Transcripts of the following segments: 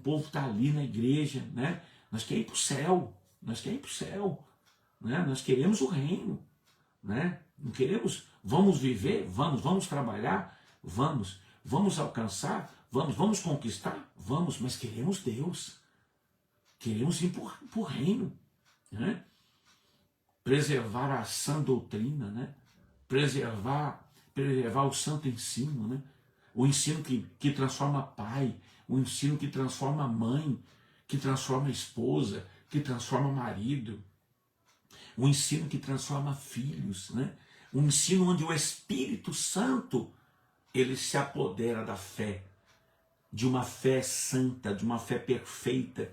O povo está ali na igreja, né? Nós queremos ir para o céu, nós queremos ir para o céu, né? Nós queremos o reino, né? Não queremos, vamos viver, vamos trabalhar, vamos alcançar, vamos conquistar, mas queremos Deus, queremos ir para o reino, né? Preservar a sã doutrina, né? preservar o santo ensino, né? O ensino que transforma pai, o ensino que transforma mãe, que transforma esposa, que transforma marido, o ensino que transforma filhos, né? Um ensino onde o Espírito Santo ele se apodera da fé, de uma fé santa, de uma fé perfeita,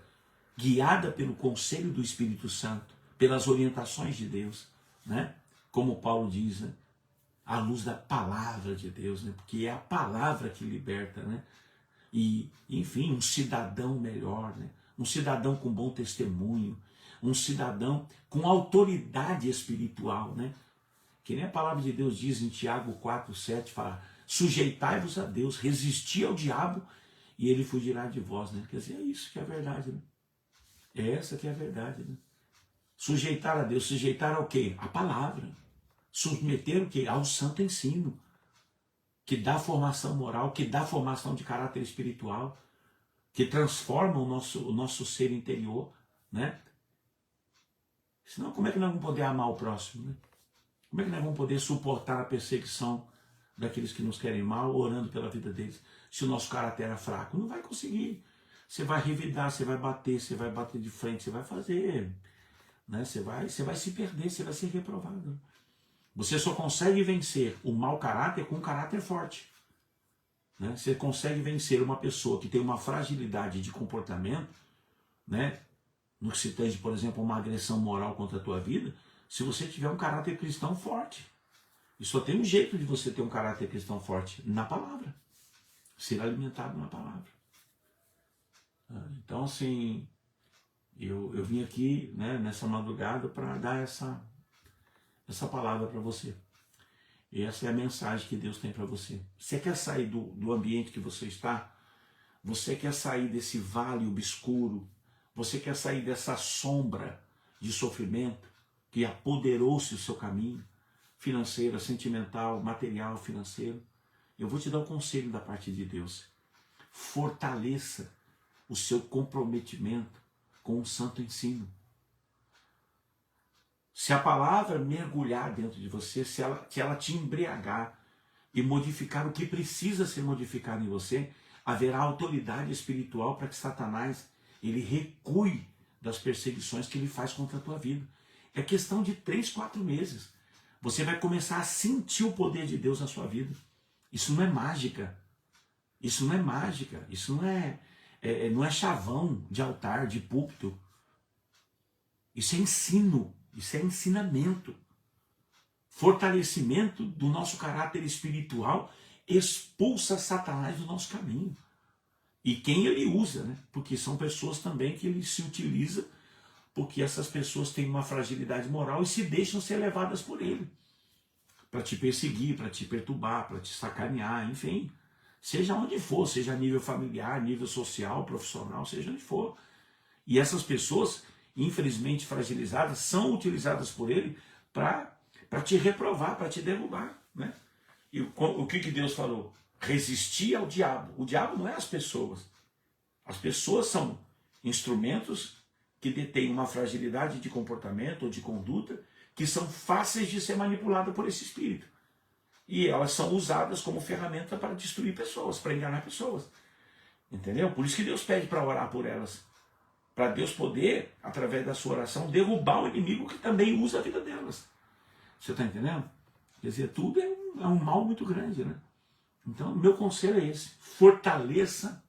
guiada pelo conselho do Espírito Santo, pelas orientações de Deus, né? Como Paulo diz, né? À luz da palavra de Deus, né? Porque é a palavra que liberta, né? E, enfim, um cidadão melhor, né? Um cidadão com bom testemunho, um cidadão com autoridade espiritual, né? Que nem a palavra de Deus diz em Tiago 4:7, fala, sujeitai-vos a Deus, resisti ao diabo e ele fugirá de vós, né? Quer dizer, é isso que é a verdade, né? É essa que é a verdade, né? Sujeitar a Deus, sujeitar ao quê? A palavra. Submeter o quê? Ao santo ensino, que dá formação moral, que dá formação de caráter espiritual, que transforma o nosso ser interior, né? Senão, como é que nós vamos poder amar o próximo, né? Como é que nós vamos poder suportar a perseguição daqueles que nos querem mal, orando pela vida deles, se o nosso caráter é fraco? Não vai conseguir. Você vai revidar, você vai bater de frente, você vai fazer, né? Você vai se perder, você vai ser reprovado. Você só consegue vencer o mau caráter com um caráter forte, né? Você consegue vencer uma pessoa que tem uma fragilidade de comportamento, né? No que se tange, por exemplo, uma agressão moral contra a tua vida, se você tiver um caráter cristão forte. E só tem um jeito de você ter um caráter cristão forte, na palavra. Ser alimentado na palavra. Então, assim, eu vim aqui, né, nessa madrugada para dar essa palavra para você. E essa é a mensagem que Deus tem para você. Você quer sair do ambiente que você está? Você quer sair desse vale obscuro? Você quer sair dessa sombra de sofrimento que apoderou-se do seu caminho financeiro, sentimental, material, financeiro? Eu vou te dar um conselho da parte de Deus. Fortaleça o seu comprometimento com o santo ensino. Se a palavra mergulhar dentro de você, se ela te embriagar e modificar o que precisa ser modificado em você, haverá autoridade espiritual para que Satanás ele recue das perseguições que ele faz contra a tua vida. É questão de 3, 4 meses. Você vai começar a sentir o poder de Deus na sua vida. Isso não é mágica. Isso não é mágica. Isso não é chavão de altar, de púlpito. Isso é ensino. Isso é ensinamento. Fortalecimento do nosso caráter espiritual expulsa Satanás do nosso caminho. E quem ele usa, né? Porque são pessoas também que ele se utiliza, porque essas pessoas têm uma fragilidade moral e se deixam ser levadas por ele. Para te perseguir, para te perturbar, para te sacanear, enfim. Seja onde for, seja a nível familiar, nível social, profissional, seja onde for. E essas pessoas, infelizmente fragilizadas, são utilizadas por ele para te reprovar, para te derrubar, né? E o que Deus falou? Resistir ao diabo. O diabo não é as pessoas. As pessoas são instrumentos que detêm uma fragilidade de comportamento ou de conduta que são fáceis de ser manipuladas por esse espírito. E elas são usadas como ferramenta para destruir pessoas, para enganar pessoas. Entendeu? Por isso que Deus pede para orar por elas. Para Deus poder, através da sua oração, derrubar o inimigo que também usa a vida delas. Você está entendendo? Quer dizer, tudo é um mal muito grande, né? Então, meu conselho é esse. Fortaleça,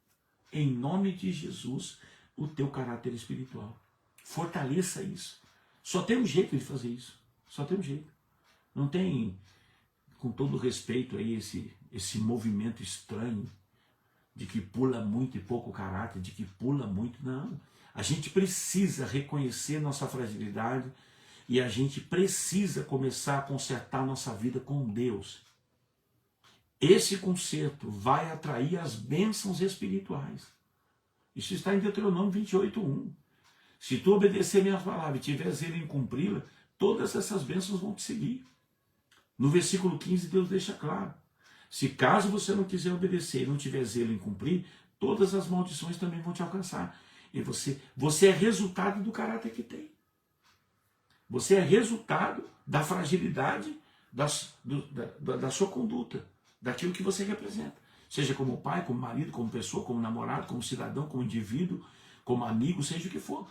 em nome de Jesus, o teu caráter espiritual. Fortaleça isso. Só tem um jeito de fazer isso. Só tem um jeito. Não tem, com todo respeito aí, esse movimento estranho de que pula muito e pouco caráter, de que pula muito. Não. A gente precisa reconhecer nossa fragilidade e a gente precisa começar a consertar nossa vida com Deus. Esse conserto vai atrair as bênçãos espirituais. Isso está em Deuteronômio 28:1. Se tu obedecer minhas palavras e tiver zelo em cumpri-la, todas essas bênçãos vão te seguir. No versículo 15, Deus deixa claro. Se caso você não quiser obedecer e não tiver zelo em cumprir, todas as maldições também vão te alcançar. E você é resultado do caráter que tem. Você é resultado da fragilidade da sua conduta, daquilo que você representa. Seja como pai, como marido, como pessoa, como namorado, como cidadão, como indivíduo, como amigo, seja o que for.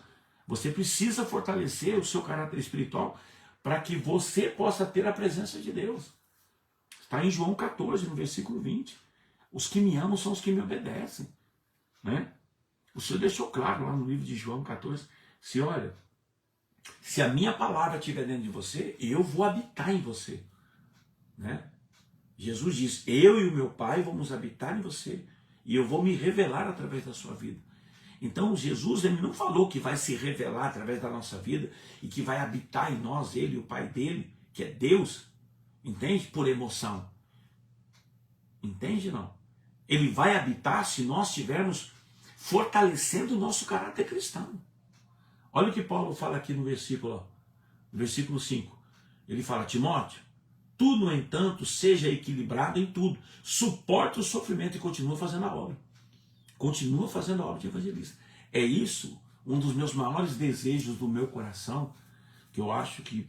Você precisa fortalecer o seu caráter espiritual para que você possa ter a presença de Deus. Está em João 14, no versículo 20. Os que me amam são os que me obedecem. Né? O Senhor deixou claro lá no livro de João 14, se olha, se a minha palavra estiver dentro de você, eu vou habitar em você. Né? Jesus diz, eu e o meu Pai vamos habitar em você, e eu vou me revelar através da sua vida. Então Jesus, ele não falou que vai se revelar através da nossa vida, e que vai habitar em nós, ele e o Pai dele, que é Deus, entende? Por emoção. Entende não? Ele vai habitar se nós estivermos fortalecendo o nosso caráter cristão. Olha o que Paulo fala aqui no versículo 5. Ele fala, Timóteo, tu, no entanto, seja equilibrado em tudo. Suporta o sofrimento e continua fazendo a obra. Continua fazendo a obra de evangelista. É isso, um dos meus maiores desejos do meu coração, que eu acho que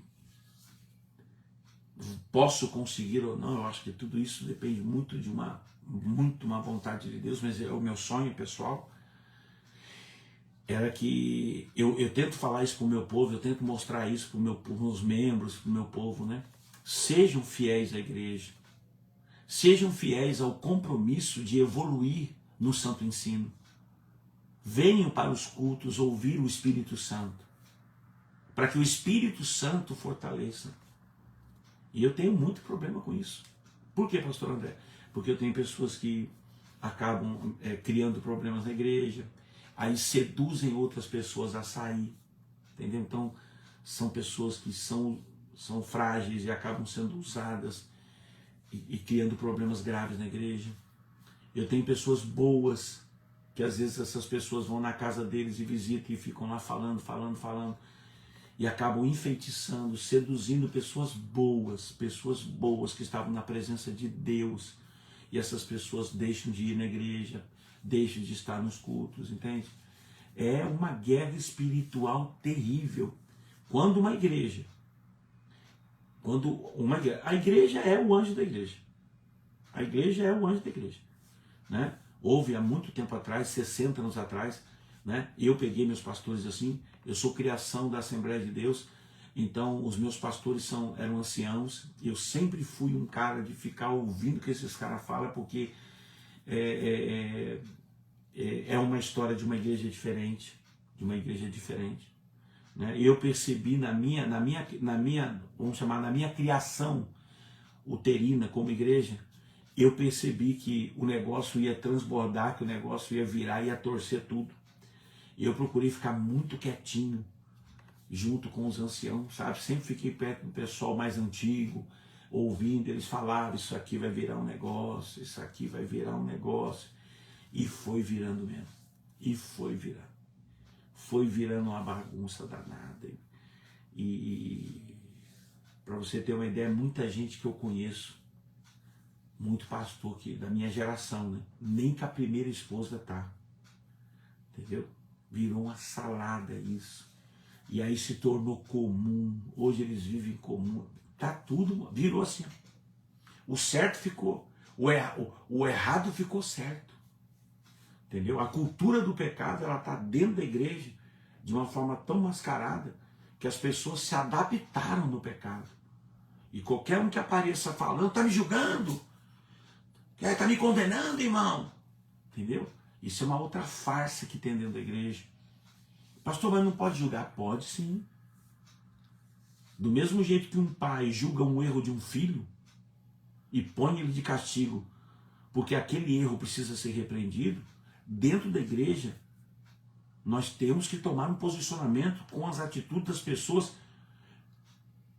posso conseguir ou não. Eu acho que tudo isso depende muito de uma vontade de Deus, mas é o meu sonho pessoal. Era que eu tento falar isso para o meu povo, eu tento mostrar isso para os meus membros, para o meu povo, né? Sejam fiéis à igreja, sejam fiéis ao compromisso de evoluir no santo ensino. Venham para os cultos ouvir o Espírito Santo, para que o Espírito Santo fortaleça. E eu tenho muito problema com isso. Por quê, pastor André? Porque eu tenho pessoas que acabam criando problemas na igreja, aí seduzem outras pessoas a sair, entendeu? Então, são pessoas que são frágeis e acabam sendo usadas e criando problemas graves na igreja. Eu tenho pessoas boas, que às vezes essas pessoas vão na casa deles e visitam e ficam lá falando, e acabam enfeitiçando, seduzindo pessoas boas que estavam na presença de Deus, e essas pessoas deixam de ir na igreja, deixam de estar nos cultos, entende? É uma guerra espiritual terrível. Quando a igreja, a igreja é o anjo da igreja. A igreja é o anjo da igreja. Né? Houve há muito tempo atrás, 60 anos atrás, né? Eu peguei meus pastores assim, eu sou criação da Assembleia de Deus, então os meus pastores eram anciãos, e eu sempre fui um cara de ficar ouvindo o que esses caras falam, porque é uma história de uma igreja diferente, né? E eu percebi na minha, vamos chamar, na minha criação uterina como igreja, eu percebi que o negócio ia transbordar, que o negócio ia virar, ia torcer tudo. E eu procurei ficar muito quietinho, junto com os anciãos, sabe? Sempre fiquei perto do pessoal mais antigo, ouvindo eles falarem, isso aqui vai virar um negócio, isso aqui vai virar um negócio. E foi virando mesmo. E foi virando. Foi virando uma bagunça danada. E para você ter uma ideia, muita gente que eu conheço, muito pastor da minha geração, né? Nem com a primeira esposa tá. Entendeu? Virou uma salada isso. E aí se tornou comum. Hoje eles vivem comum. Tá tudo, virou assim. O certo ficou, o errado ficou certo. Entendeu? A cultura do pecado, ela está dentro da igreja de uma forma tão mascarada que as pessoas se adaptaram no pecado. E qualquer um que apareça falando, está me julgando, está me condenando, irmão. Entendeu? Isso é uma outra farsa que tem dentro da igreja. Pastor, mas não pode julgar? Pode sim. Do mesmo jeito que um pai julga um erro de um filho e põe ele de castigo porque aquele erro precisa ser repreendido, dentro da igreja nós temos que tomar um posicionamento com as atitudes das pessoas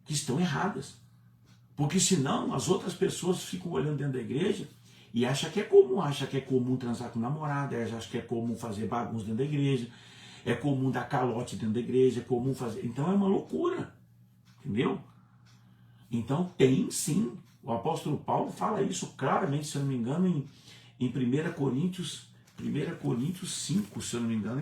que estão erradas. Porque senão as outras pessoas ficam olhando dentro da igreja E acha que é comum transar com namorada, acha que é comum fazer bagunça dentro da igreja, é comum dar calote dentro da igreja, é comum fazer... Então é uma loucura, entendeu? Então tem sim, o apóstolo Paulo fala isso claramente, se eu não me engano, em 1 Coríntios 5, se eu não me engano,